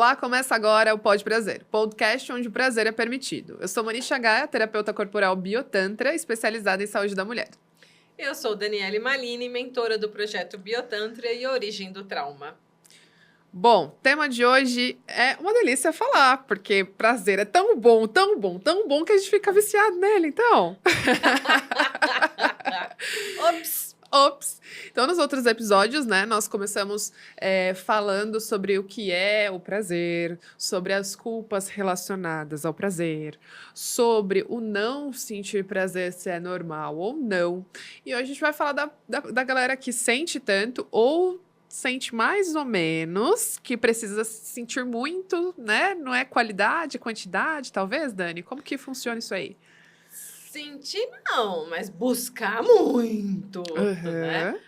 Olá, começa agora o Pode Prazer, podcast onde o prazer é permitido. Eu sou Manisha Gaia, terapeuta corporal biotantra, especializada em saúde da mulher. Eu sou Daniele Malini, mentora do projeto Biotantra e Origem do Trauma. Bom, o tema de hoje é uma delícia falar, porque prazer é tão bom, tão bom, tão bom que a gente fica viciado nele, então. Ops! Ops! Então, nos outros episódios, né, nós começamos falando sobre o que é o prazer, sobre as culpas relacionadas ao prazer, sobre o não sentir prazer, se é normal ou não. E hoje a gente vai falar da galera que sente tanto ou sente mais ou menos, que precisa sentir muito, né? Não é qualidade, quantidade, talvez, Dani? Como que funciona isso aí? Sentir não, mas buscar muito, né? Aham.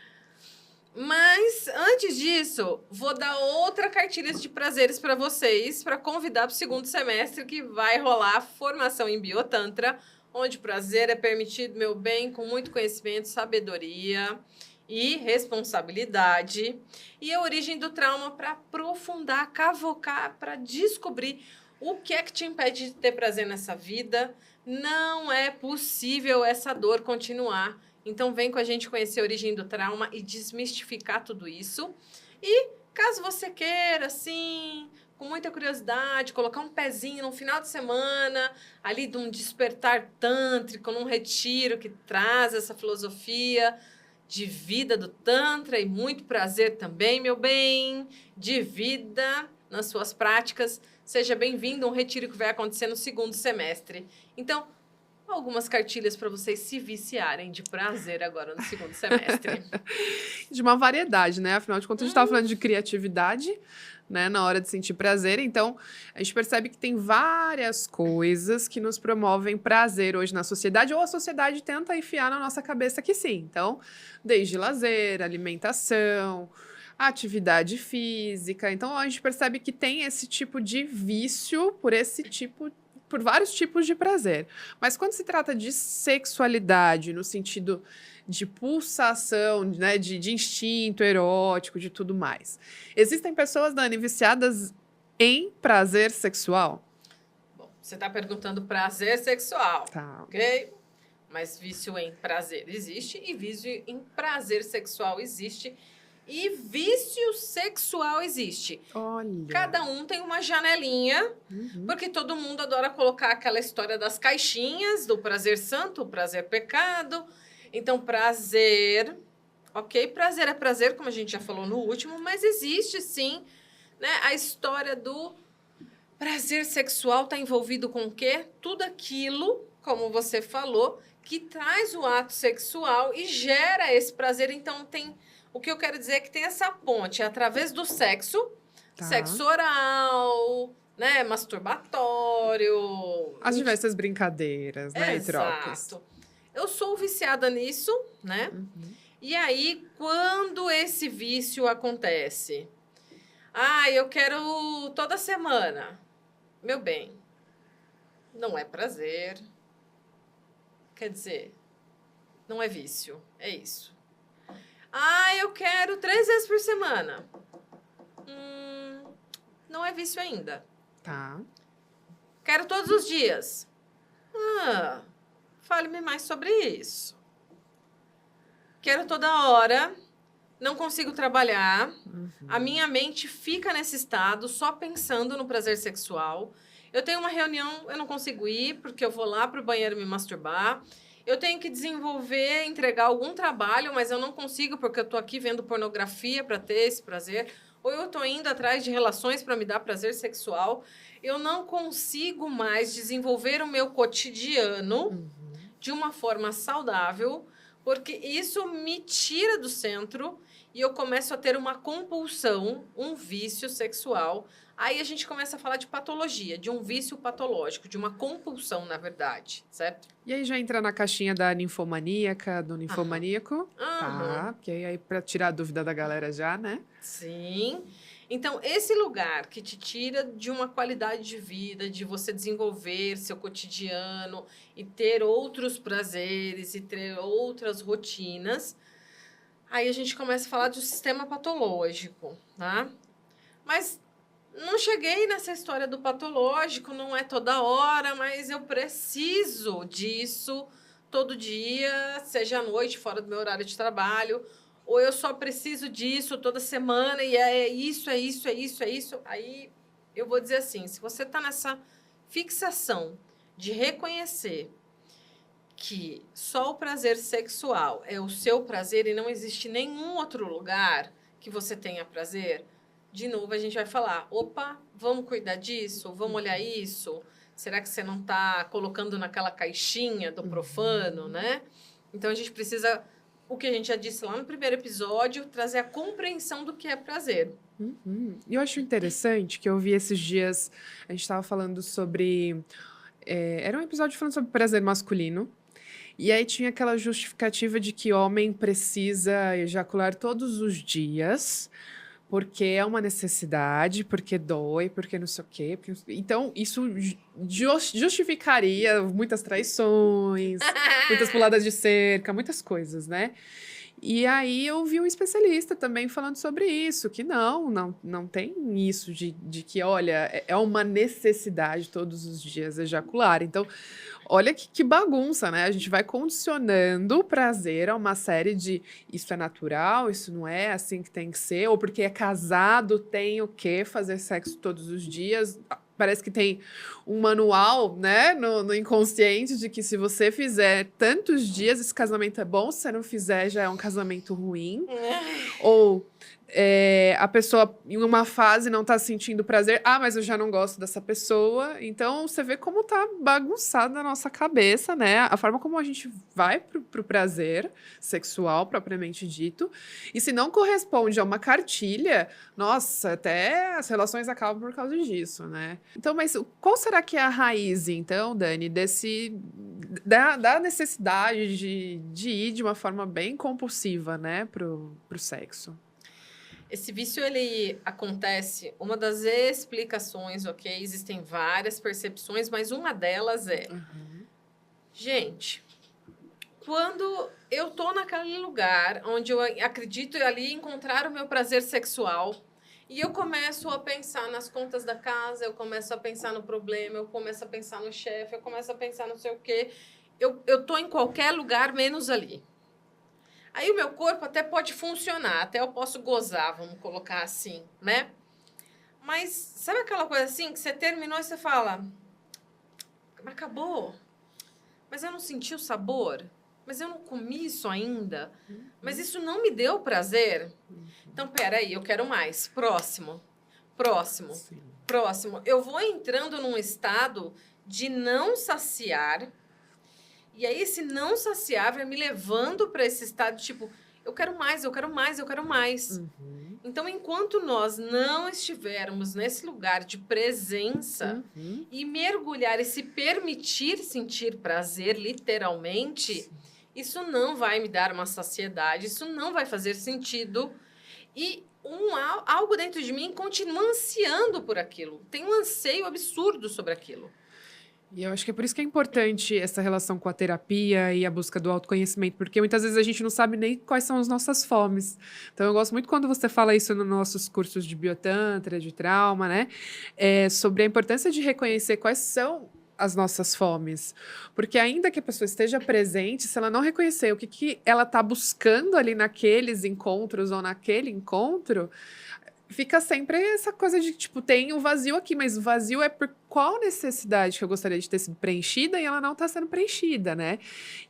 Mas antes disso, vou dar outra cartilha de prazeres para vocês, para convidar para o segundo semestre que vai rolar a formação em Biotantra, onde o prazer é permitido, meu bem, com muito conhecimento, sabedoria e responsabilidade. E a origem do trauma para aprofundar, cavocar, para descobrir o que é que te impede de ter prazer nessa vida. Não é possível essa dor continuar. Então vem com a gente conhecer a origem do trauma e desmistificar tudo isso. E caso você queira, assim, com muita curiosidade, colocar um pezinho no final de semana, ali de um despertar tântrico, num retiro que traz essa filosofia de vida do Tantra e muito prazer também, meu bem, de vida nas suas práticas. Seja bem-vindo a um retiro que vai acontecer no segundo semestre. Então, algumas cartilhas para vocês se viciarem de prazer agora no segundo semestre. De uma variedade, né? Afinal de contas, a gente estava falando de criatividade, né? Na hora de sentir prazer. Então, a gente percebe que tem várias coisas que nos promovem prazer hoje na sociedade, ou a sociedade tenta enfiar na nossa cabeça que sim. Então, desde lazer, alimentação, atividade física. Então, a gente percebe que tem esse tipo de vício por vários tipos de prazer. Mas quando se trata de sexualidade, no sentido de pulsação, né, de instinto erótico, de tudo mais. Existem pessoas, Dani, viciadas em prazer sexual? Bom, você está perguntando prazer sexual, Tá. ok? Mas vício em prazer existe e vício em prazer sexual existe. E vício sexual existe. Olha. Cada um tem uma janelinha, porque todo mundo adora colocar aquela história das caixinhas, do prazer santo, o prazer pecado. Então, prazer, ok? Prazer é prazer, como a gente já falou no último, mas existe sim, né? A história do prazer sexual está envolvido com o quê? Tudo aquilo, como você falou, que traz o ato sexual e gera esse prazer. Então, o que eu quero dizer é que tem essa ponte através do sexo, Tá. sexo oral, né, masturbatório. As diversas brincadeiras, né, e trocas. Exato. Eu sou viciada nisso, né? E aí, quando esse vício acontece? Eu quero toda semana. Meu bem, não é prazer. Quer dizer, não é vício, é isso. Eu quero 3 vezes por semana. Não é vício ainda. Tá. Quero todos os dias. Fale-me mais sobre isso. Quero toda hora. Não consigo trabalhar. A minha mente fica nesse estado, só pensando no prazer sexual. Eu tenho uma reunião, eu não consigo ir, porque eu vou lá pro banheiro me masturbar. Eu tenho que desenvolver, entregar algum trabalho, mas eu não consigo, porque eu tô aqui vendo pornografia para ter esse prazer. Ou eu tô indo atrás de relações para me dar prazer sexual. Eu não consigo mais desenvolver o meu cotidiano de uma forma saudável, porque isso me tira do centro e eu começo a ter uma compulsão, um vício sexual. Aí a gente começa a falar de patologia, de um vício patológico, de uma compulsão, na verdade, certo? E aí já entra na caixinha da ninfomaníaca, do ninfomaníaco. Tá, porque aí pra tirar a dúvida da galera já, né? Sim. Então, esse lugar que te tira de uma qualidade de vida, de você desenvolver seu cotidiano e ter outros prazeres e ter outras rotinas, aí a gente começa a falar do sistema patológico, tá? Mas Não cheguei nessa história do patológico, não é toda hora, mas eu preciso disso todo dia, seja à noite, fora do meu horário de trabalho, ou eu só preciso disso toda semana e é isso, é isso, é isso, é isso. Aí eu vou dizer assim, se você está nessa fixação de reconhecer que só o prazer sexual é o seu prazer e não existe nenhum outro lugar que você tenha prazer, de novo a gente vai falar, opa, vamos cuidar disso, vamos olhar isso, será que você não está colocando naquela caixinha do profano, né? Então a gente precisa, o que a gente já disse lá no primeiro episódio, trazer a compreensão do que é prazer. E eu acho interessante que eu vi esses dias, a gente estava falando sobre. Era um episódio falando sobre prazer masculino. E aí tinha aquela justificativa de que homem precisa ejacular todos os dias, porque é uma necessidade, porque dói, porque não sei o quê. Então, isso justificaria muitas traições, muitas puladas de cerca, muitas coisas, né? E aí eu vi um especialista também falando sobre isso, que não tem isso de que, olha, é uma necessidade todos os dias ejacular. Então, olha que bagunça, né? A gente vai condicionando o prazer a uma série de isso é natural, isso não é assim que tem que ser, ou porque é casado, tem o quê? Fazer sexo todos os dias. Parece que tem um manual, né, no inconsciente de que se você fizer tantos dias, esse casamento é bom, se você não fizer, já é um casamento ruim. Ou a pessoa, em uma fase, não tá sentindo prazer. Ah, mas eu já não gosto dessa pessoa. Então, você vê como tá bagunçada a nossa cabeça, né? A forma como a gente vai pro prazer sexual, propriamente dito. E se não corresponde a uma cartilha, nossa, até as relações acabam por causa disso, né? Então, mas qual será que é a raiz, então, Dani, da necessidade de ir de uma forma bem compulsiva, né, pro sexo? Esse vício, ele acontece, uma das explicações, ok? Existem várias percepções, mas uma delas é... Gente, quando eu tô naquele lugar onde eu acredito ali encontrar o meu prazer sexual e eu começo a pensar nas contas da casa, eu começo a pensar no problema, eu começo a pensar no chefe, eu começo a pensar não sei o quê, eu tô em qualquer lugar menos ali. Aí o meu corpo até pode funcionar, até eu posso gozar, vamos colocar assim, né? Mas sabe aquela coisa assim que você terminou e você fala, acabou, mas eu não senti o sabor, mas eu não comi isso ainda, mas isso não me deu prazer. Então, peraí, eu quero mais. Próximo. Sim. Eu vou entrando num estado de não saciar. E aí, esse não saciar vai me levando para esse estado, tipo, eu quero mais, eu quero mais, eu quero mais. Então, enquanto nós não estivermos nesse lugar de presença e mergulhar e se permitir sentir prazer, literalmente, isso não vai me dar uma saciedade, isso não vai fazer sentido. E algo dentro de mim continua ansiando por aquilo. Tem um anseio absurdo sobre aquilo. E eu acho que é por isso que é importante essa relação com a terapia e a busca do autoconhecimento, porque muitas vezes a gente não sabe nem quais são as nossas fomes. Então, eu gosto muito quando você fala isso nos nossos cursos de biotantra, de trauma, né? Sobre a importância de reconhecer quais são as nossas fomes. Porque ainda que a pessoa esteja presente, se ela não reconhecer o que ela está buscando ali naqueles encontros ou naquele encontro, fica sempre essa coisa de, tipo, tem um vazio aqui, mas o vazio é por qual necessidade que eu gostaria de ter sido preenchida e ela não está sendo preenchida, né?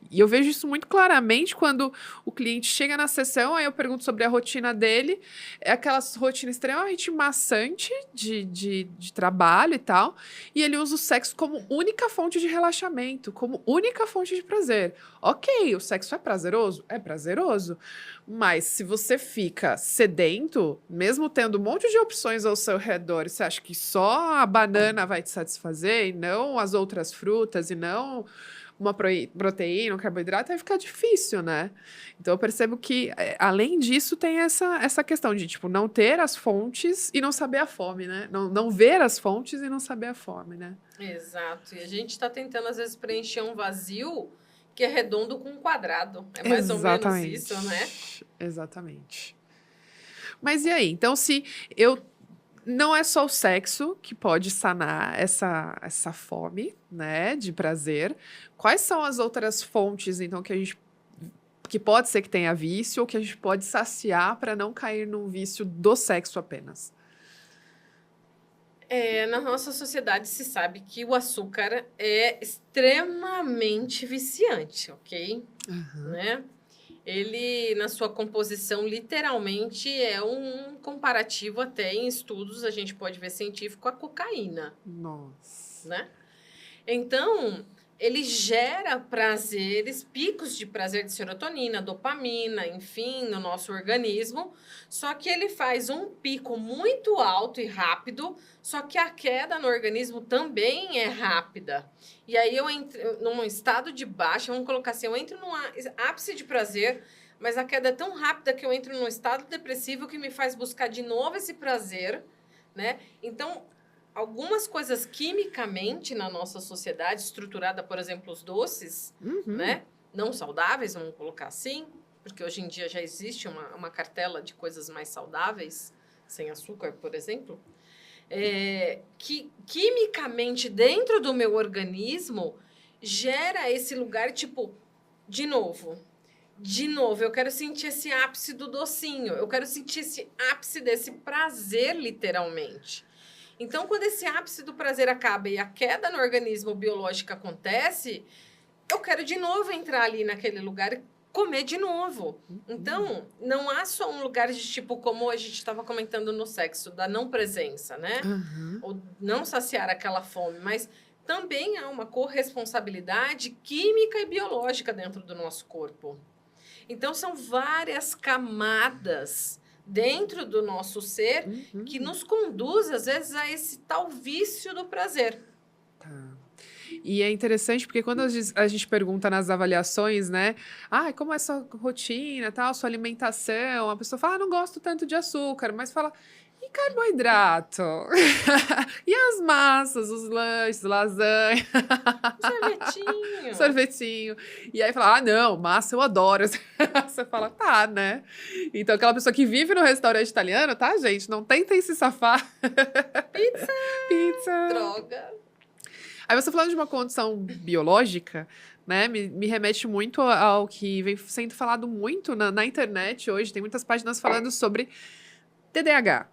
E eu vejo isso muito claramente quando o cliente chega na sessão, aí eu pergunto sobre a rotina dele, é aquela rotina extremamente maçante de trabalho e tal, e ele usa o sexo como única fonte de relaxamento, como única fonte de prazer. Ok, o sexo é prazeroso? É prazeroso. Mas se você fica sedento, mesmo tendo um monte de opções ao seu redor, você acha que só a banana vai te satisfazer e não as outras frutas e não uma proteína, um carboidrato, vai ficar difícil, né? Então eu percebo que, além disso, tem essa questão de, tipo, não ter as fontes e não saber a fome, né? Não ver as fontes e não saber a fome, né? Exato. E a gente está tentando, às vezes, preencher um vazio que é redondo com um quadrado. É mais Exatamente. ou menos isso, né? Exatamente. Mas e aí? Então, se eu não é só o sexo que pode sanar essa fome, né, de prazer. Quais são as outras fontes, então, que pode ser que tenha vício ou que a gente pode saciar para não cair no vício do sexo apenas? Na nossa sociedade se sabe que o açúcar é extremamente viciante, ok? Né? Ele, na sua composição, literalmente é um comparativo até em estudos, a gente pode ver científico, a cocaína, Nossa. né? Então, ele gera prazeres, picos de prazer de serotonina, dopamina, enfim, no nosso organismo. Só que ele faz um pico muito alto e rápido, só que a queda no organismo também é rápida. E aí eu entro num estado de baixa, vamos colocar assim, eu entro num ápice de prazer, mas a queda é tão rápida que eu entro num estado depressivo que me faz buscar de novo esse prazer, né? Então, algumas coisas quimicamente na nossa sociedade, estruturada, por exemplo, os doces, né? Não saudáveis, vamos colocar assim, porque hoje em dia já existe uma cartela de coisas mais saudáveis, sem açúcar, por exemplo, que quimicamente dentro do meu organismo gera esse lugar, tipo, de novo, eu quero sentir esse ápice do docinho, eu quero sentir esse ápice desse prazer, literalmente. Então, quando esse ápice do prazer acaba e a queda no organismo biológico acontece, eu quero de novo entrar ali naquele lugar e comer de novo. Então, não há só um lugar de tipo, como a gente estava comentando no sexo, da não presença, né? Ou não saciar aquela fome, mas também há uma corresponsabilidade química e biológica dentro do nosso corpo. Então, são várias camadas dentro do nosso ser que nos conduz, às vezes, a esse tal vício do prazer. Tá. E é interessante porque quando a gente pergunta nas avaliações, né? Como é sua rotina, tal, sua alimentação? A pessoa fala, não gosto tanto de açúcar, mas fala, e carboidrato? E as massas, os lanches, lasanha? Sorvetinho. Sorvetinho. E aí fala, não, massa eu adoro. Você fala, tá, né? Então aquela pessoa que vive no restaurante italiano, tá, gente? Não tentem se safar. Pizza. Droga. Aí você falando de uma condição biológica, né, me remete muito ao que vem sendo falado muito na internet hoje. Tem muitas páginas falando sobre TDAH,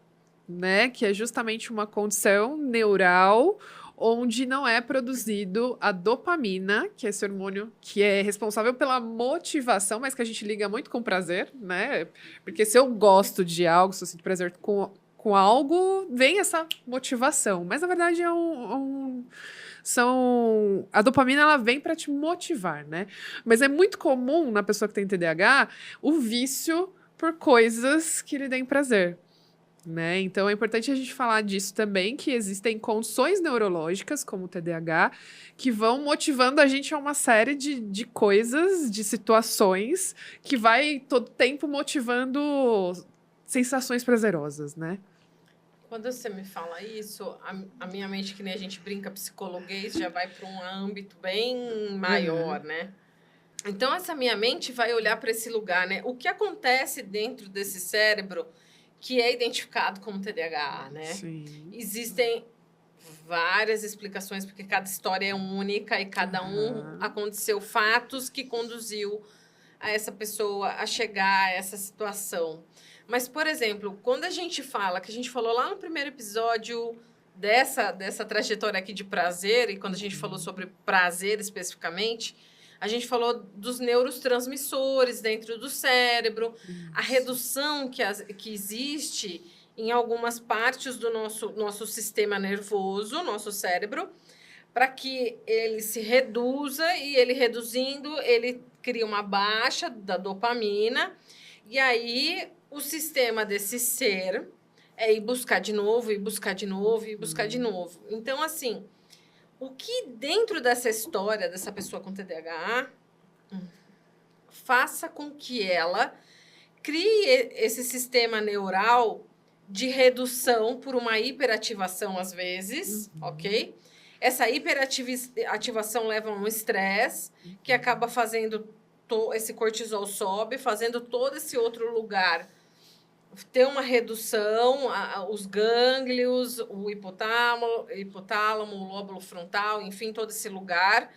né, que é justamente uma condição neural onde não é produzido a dopamina, que é esse hormônio que é responsável pela motivação, mas que a gente liga muito com prazer, né? Porque se eu gosto de algo, se eu sinto prazer com algo, vem essa motivação. Mas, na verdade, a dopamina, ela vem para te motivar, né? Mas é muito comum na pessoa que tem TDAH o vício por coisas que lhe deem prazer, né? Então é importante a gente falar disso também, que existem condições neurológicas, como o TDAH, que vão motivando a gente a uma série de coisas, de situações, que vai todo tempo motivando sensações prazerosas, né? Quando você me fala isso, a minha mente, que nem a gente brinca psicologuês, já vai para um âmbito bem maior, né? Então, essa minha mente vai olhar para esse lugar, né? O que acontece dentro desse cérebro que é identificado como TDAH, né? Sim. Existem várias explicações, porque cada história é única e cada aconteceu fatos que conduziu a essa pessoa a chegar a essa situação. Mas, por exemplo, quando a gente fala, que a gente falou lá no primeiro episódio dessa trajetória aqui de prazer, e quando a gente falou sobre prazer especificamente, a gente falou dos neurotransmissores dentro do cérebro, a redução que existe em algumas partes do nosso sistema nervoso, nosso cérebro, para que ele se reduza, e ele reduzindo, ele cria uma baixa da dopamina, e aí o sistema desse ser é ir buscar de novo, e buscar de novo, e buscar de novo. Então, assim, o que dentro dessa história dessa pessoa com TDAH faça com que ela crie esse sistema neural de redução por uma hiperativação, às vezes, ok? Essa hiperativação leva a um estresse, que acaba fazendo esse cortisol sobe, fazendo todo esse outro lugar ter uma redução, os gânglios, o hipotálamo, o lóbulo frontal, enfim, todo esse lugar,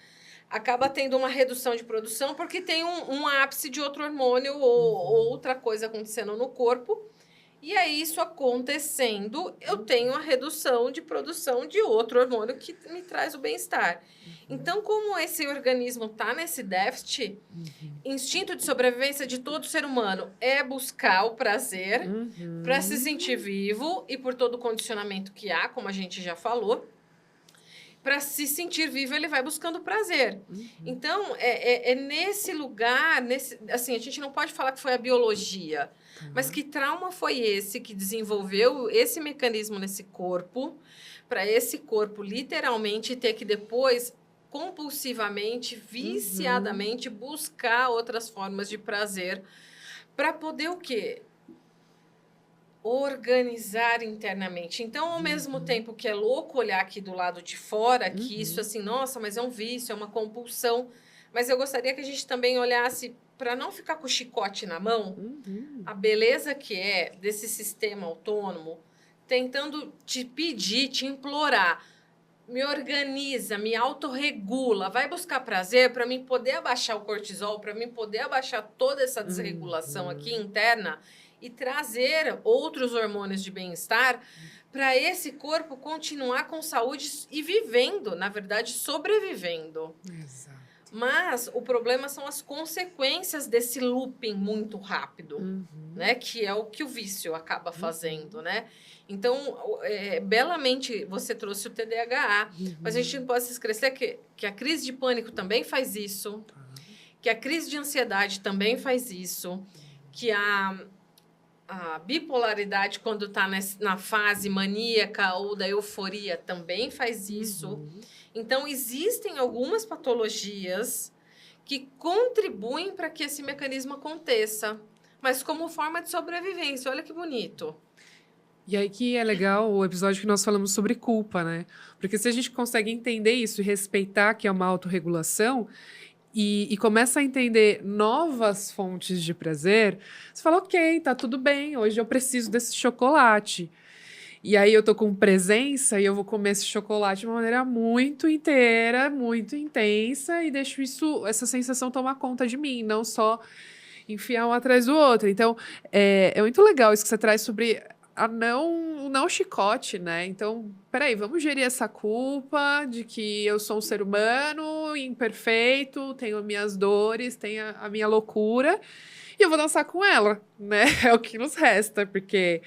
acaba tendo uma redução de produção porque tem um ápice de outro hormônio ou outra coisa acontecendo no corpo. E aí, isso acontecendo, eu tenho a redução de produção de outro hormônio que me traz o bem-estar. Então, como esse organismo está nesse déficit, instinto de sobrevivência de todo ser humano é buscar o prazer para se sentir vivo e por todo o condicionamento que há, como a gente já falou. Para se sentir vivo, ele vai buscando prazer. Então, é nesse lugar, assim, a gente não pode falar que foi a biologia, mas que trauma foi esse que desenvolveu esse mecanismo nesse corpo, para esse corpo literalmente ter que depois, compulsivamente, viciadamente, buscar outras formas de prazer, para poder o quê? Organizar internamente. Então, ao mesmo tempo que é louco olhar aqui do lado de fora, que isso assim, nossa, mas é um vício, é uma compulsão, mas eu gostaria que a gente também olhasse para não ficar com o chicote na mão, a beleza que é desse sistema autônomo, tentando te pedir, te implorar, me organiza, me autorregula, vai buscar prazer para mim poder abaixar o cortisol, para mim poder abaixar toda essa desregulação aqui interna e trazer outros hormônios de bem-estar para esse corpo continuar com saúde e vivendo, na verdade, sobrevivendo. Exato. Mas o problema são as consequências desse looping muito rápido, né? Que é o que o vício acaba fazendo, né? Então, belamente você trouxe o TDAH, mas a gente não pode se esquecer que a crise de pânico também faz isso, que a crise de ansiedade também faz isso, que a bipolaridade, quando está na fase maníaca ou da euforia, também faz isso. Então, existem algumas patologias que contribuem para que esse mecanismo aconteça, mas como forma de sobrevivência. Olha que bonito. E aí que é legal o episódio que nós falamos sobre culpa, né? Porque se a gente consegue entender isso e respeitar que é uma autorregulação e começa a entender novas fontes de prazer, você fala, ok, tá tudo bem, hoje eu preciso desse chocolate. E aí eu tô com presença e eu vou comer esse chocolate de uma maneira muito inteira, muito intensa e deixo essa sensação tomar conta de mim, não só enfiar um atrás do outro. Então, é muito legal isso que você traz sobre o não chicote, né? Então, peraí, vamos gerir essa culpa de que eu sou um ser humano imperfeito, tenho minhas dores, tenho a minha loucura. E eu vou dançar com ela, né? É o que nos resta, porque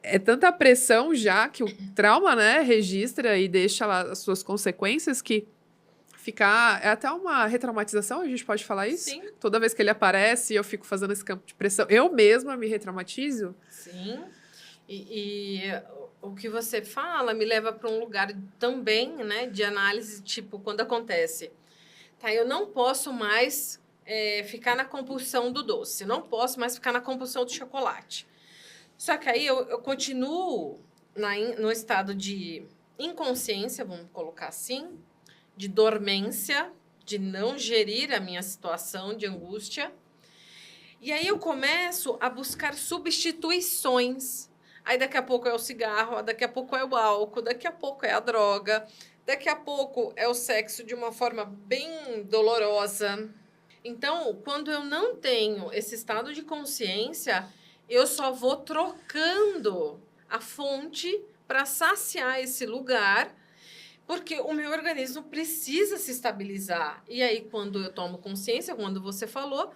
é tanta pressão já que o trauma, né, registra e deixa lá as suas consequências que ficar... É até uma retraumatização, a gente pode falar isso? Sim. Toda vez que ele aparece, eu fico fazendo esse campo de pressão. Eu mesma me retraumatizo. Sim. E o que você fala me leva para um lugar também, né, de análise, tipo, quando acontece. Tá, eu não posso mais... ficar na compulsão do doce. Não posso mais ficar na compulsão do chocolate. Só que aí eu continuo no estado de inconsciência, vamos colocar assim, de dormência, de não gerir a minha situação de angústia. E aí eu começo a buscar substituições. Aí daqui a pouco é o cigarro, daqui a pouco é o álcool, daqui a pouco é a droga, daqui a pouco é o sexo de uma forma bem dolorosa. Então, quando eu não tenho esse estado de consciência, eu só vou trocando a fonte para saciar esse lugar, porque o meu organismo precisa se estabilizar. E aí, quando eu tomo consciência, quando você falou,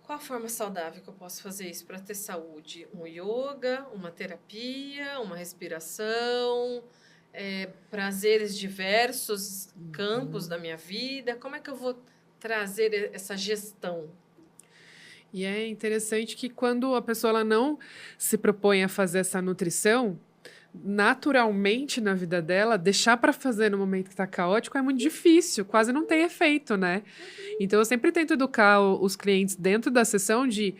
qual a forma saudável que eu posso fazer isso para ter saúde? Um yoga, uma terapia, uma respiração, prazeres diversos, campos da minha vida. Como é que eu vou trazer essa gestão? E é interessante que quando a pessoa ela não se propõe a fazer essa nutrição, naturalmente na vida dela, deixar para fazer no momento que está caótico é muito difícil, quase não tem efeito, né? Então eu sempre tento educar os clientes dentro da sessão de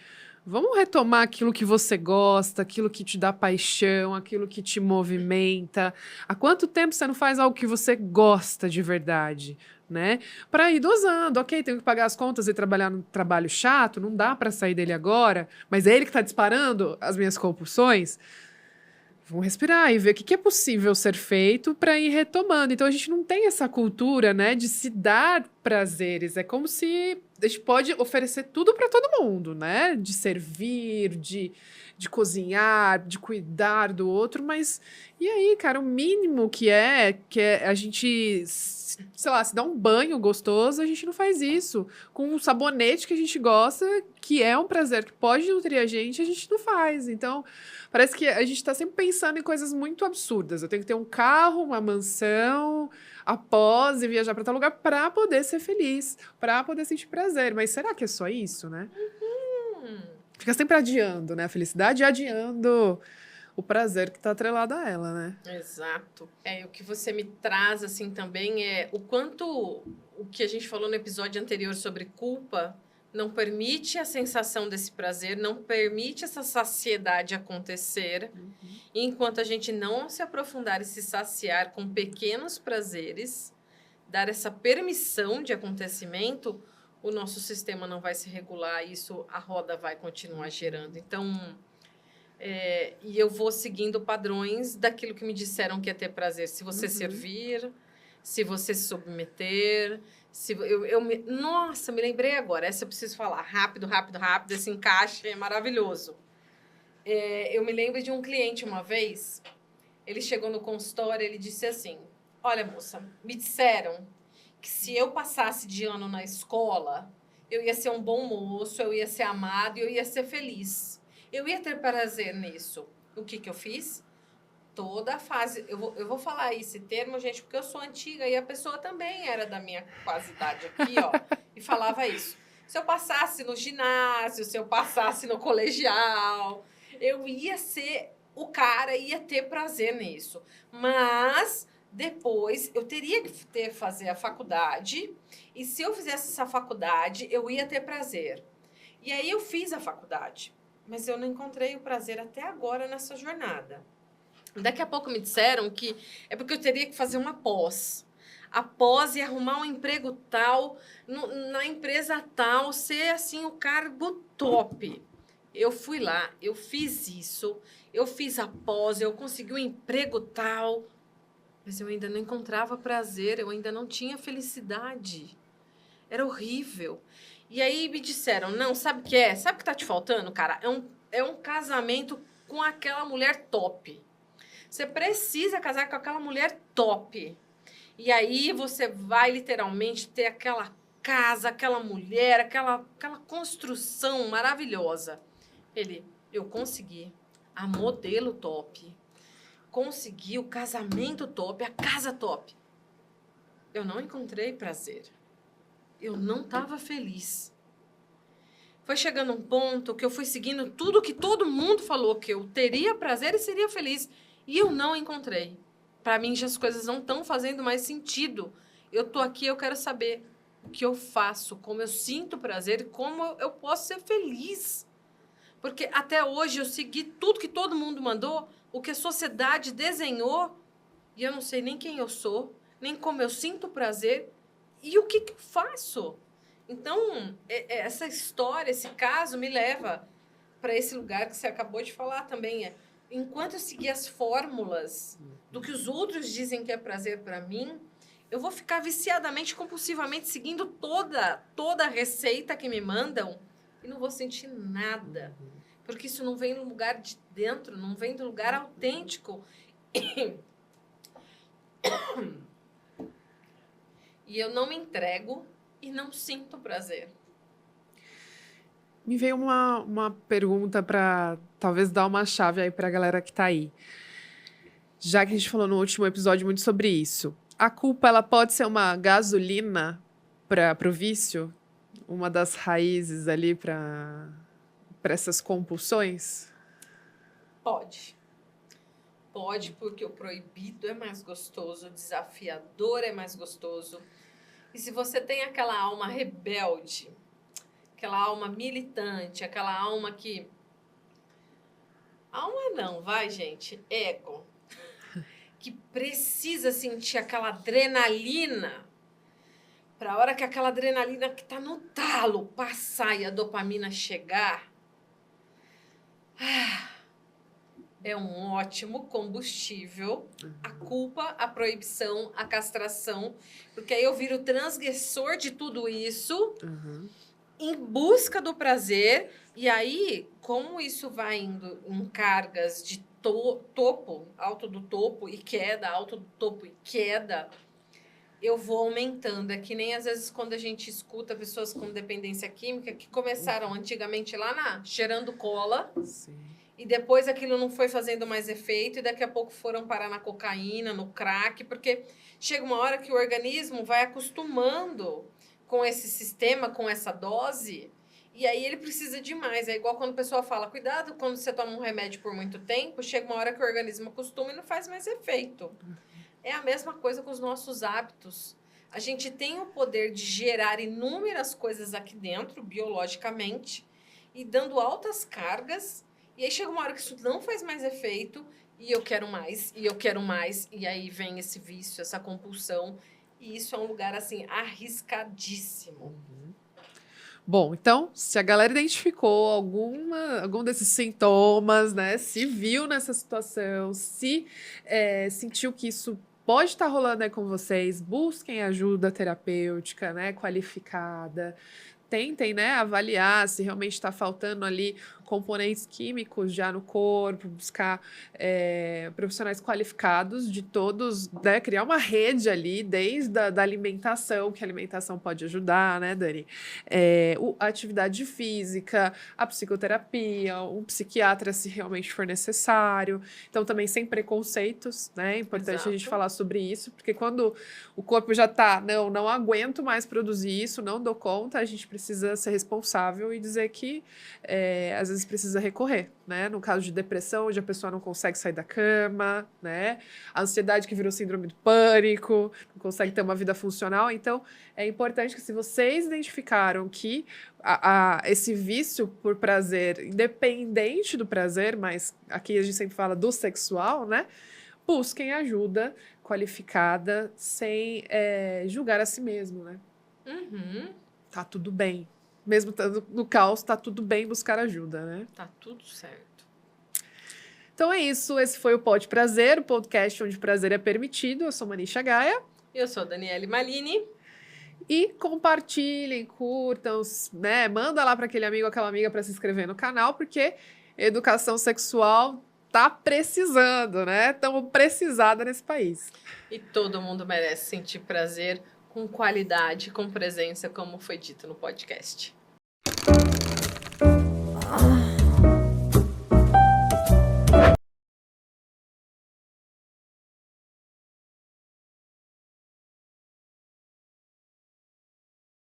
Vamos retomar aquilo que você gosta, aquilo que te dá paixão, aquilo que te movimenta. Há quanto tempo você não faz algo que você gosta de verdade, né? Para ir dosando. Ok, tenho que pagar as contas e trabalhar num trabalho chato, não dá para sair dele agora, mas é ele que está disparando as minhas compulsões. Vamos respirar e ver o que é possível ser feito para ir retomando. Então a gente não tem essa cultura, né, de se dar prazeres. É como se a gente pode oferecer tudo para todo mundo, né? De servir, de cozinhar, de cuidar do outro, mas e aí, cara, o mínimo que é a gente, sei lá, se dar um banho gostoso, a gente não faz isso. Com um sabonete que a gente gosta, que é um prazer que pode nutrir a gente não faz. Então, parece que a gente está sempre pensando em coisas muito absurdas. Eu tenho que ter um carro, uma mansão, após e viajar para tal lugar para poder ser feliz, para poder sentir prazer. Mas será que é só isso, né? Hum. Fica sempre adiando, né? A felicidade e adiando o prazer que está atrelado a ela, né? Exato. O que você me traz assim também é o quanto o que a gente falou no episódio anterior sobre culpa não permite a sensação desse prazer, não permite essa saciedade acontecer, enquanto a gente não se aprofundar e se saciar com pequenos prazeres, dar essa permissão de acontecimento, o nosso sistema não vai se regular, isso a roda vai continuar gerando. Então, e eu vou seguindo padrões daquilo que me disseram que é ter prazer. Se você servir, se você se submeter, nossa, me lembrei agora. Essa eu preciso falar. Rápido, rápido, rápido. Esse encaixe é maravilhoso. Eu me lembro de um cliente uma vez, ele chegou no consultório, ele disse assim, olha, moça, me disseram que se eu passasse de ano na escola, eu ia ser um bom moço, eu ia ser amado e eu ia ser feliz. Eu ia ter prazer nisso. O que eu fiz? Toda a fase... Eu vou falar esse termo, gente, porque eu sou antiga e a pessoa também era da minha quase idade aqui, ó, e falava isso. Se eu passasse no ginásio, se eu passasse no colegial, eu ia ser o cara, ia ter prazer nisso. Mas depois eu teria que fazer a faculdade, e se eu fizesse essa faculdade, eu ia ter prazer. E aí eu fiz a faculdade, mas eu não encontrei o prazer até agora nessa jornada. Daqui a pouco me disseram que é porque eu teria que fazer uma pós. A pós e arrumar um emprego tal, na empresa tal, ser assim o cargo top. Eu fui lá, eu fiz isso, eu fiz a pós, eu consegui um emprego tal, mas eu ainda não encontrava prazer, eu ainda não tinha felicidade. Era horrível. E aí me disseram, não, sabe o que é? Sabe o que tá te faltando, cara? É um casamento com aquela mulher top. Você precisa casar com aquela mulher top. E aí você vai literalmente ter aquela casa, aquela mulher, aquela construção maravilhosa. Eu consegui a modelo top. Consegui o casamento top, a casa top. Eu não encontrei prazer. Eu não estava feliz. Foi chegando um ponto que eu fui seguindo tudo que todo mundo falou que eu teria prazer e seria feliz. E eu não encontrei. Para mim, já as coisas não estão fazendo mais sentido. Eu tô aqui, eu quero saber o que eu faço, como eu sinto prazer e como eu posso ser feliz. Porque até hoje eu segui tudo que todo mundo mandou, o que a sociedade desenhou, e eu não sei nem quem eu sou, nem como eu sinto prazer e o que eu faço. Então, essa história, esse caso me leva para esse lugar que você acabou de falar também. Enquanto eu seguir as fórmulas do que os outros dizem que é prazer para mim, eu vou ficar viciadamente, compulsivamente seguindo toda a receita que me mandam e não vou sentir nada. Porque isso não vem do lugar de dentro, não vem do lugar autêntico. E eu não me entrego e não sinto prazer. Me veio uma pergunta para talvez dar uma chave aí para a galera que tá aí. Já que a gente falou no último episódio muito sobre isso. A culpa, ela pode ser uma gasolina para o vício? Uma das raízes ali para essas compulsões? Pode. Pode, porque o proibido é mais gostoso, o desafiador é mais gostoso. E se você tem aquela alma rebelde, aquela alma militante, aquela alma que... Alma não, vai, gente. Ego. Que precisa sentir aquela adrenalina para a hora que aquela adrenalina que tá no talo passar e a dopamina chegar. É um ótimo combustível. A culpa, a proibição, a castração. Porque aí eu viro transgressor de tudo isso em busca do prazer. E aí, como isso vai indo em cargas de topo, alto do topo e queda, alto do topo e queda, eu vou aumentando. É que nem às vezes quando a gente escuta pessoas com dependência química que começaram antigamente lá cheirando cola. Sim. E depois aquilo não foi fazendo mais efeito e daqui a pouco foram parar na cocaína, no crack, porque chega uma hora que o organismo vai acostumando com esse sistema, com essa dose, e aí ele precisa de mais. É igual quando o pessoal fala, cuidado quando você toma um remédio por muito tempo, chega uma hora que o organismo acostuma e não faz mais efeito. É a mesma coisa com os nossos hábitos. A gente tem o poder de gerar inúmeras coisas aqui dentro, biologicamente, e dando altas cargas. E aí chega uma hora que isso não faz mais efeito, e eu quero mais, e eu quero mais, e aí vem esse vício, essa compulsão, e isso é um lugar, assim, arriscadíssimo. Bom, então, se a galera identificou algum desses sintomas, né, se viu nessa situação, se sentiu que isso pode estar rolando aí com vocês, busquem ajuda terapêutica, né, qualificada. Tentem, né, avaliar se realmente está faltando ali componentes químicos já no corpo, buscar profissionais qualificados de todos, né, criar uma rede ali, desde a da alimentação, que a alimentação pode ajudar, né, Dani? A atividade física, a psicoterapia, um psiquiatra se realmente for necessário. Então, também sem preconceitos, né? É importante a gente falar sobre isso, porque quando o corpo já tá, não aguento mais produzir isso, não dou conta, a gente precisa ser responsável e dizer que às vezes precisa recorrer, né? No caso de depressão, onde a pessoa não consegue sair da cama, né? A ansiedade que virou síndrome do pânico, não consegue ter uma vida funcional. Então, é importante que se vocês identificaram que esse vício por prazer, independente do prazer, mas aqui a gente sempre fala do sexual, né? Busquem ajuda qualificada sem julgar a si mesmo, né? Tá tudo bem. Mesmo estando no caos, tá tudo bem buscar ajuda, né? Tá tudo certo. Então é isso. Esse foi o Pode Prazer, o podcast onde o prazer é permitido. Eu sou Manisha Gaia. Eu sou Daniele Malini. E compartilhem, curtam, né? Manda lá para aquele amigo, aquela amiga para se inscrever no canal, porque educação sexual tá precisando, né? Estamos precisada nesse país. E todo mundo merece sentir prazer com qualidade, com presença, como foi dito no podcast.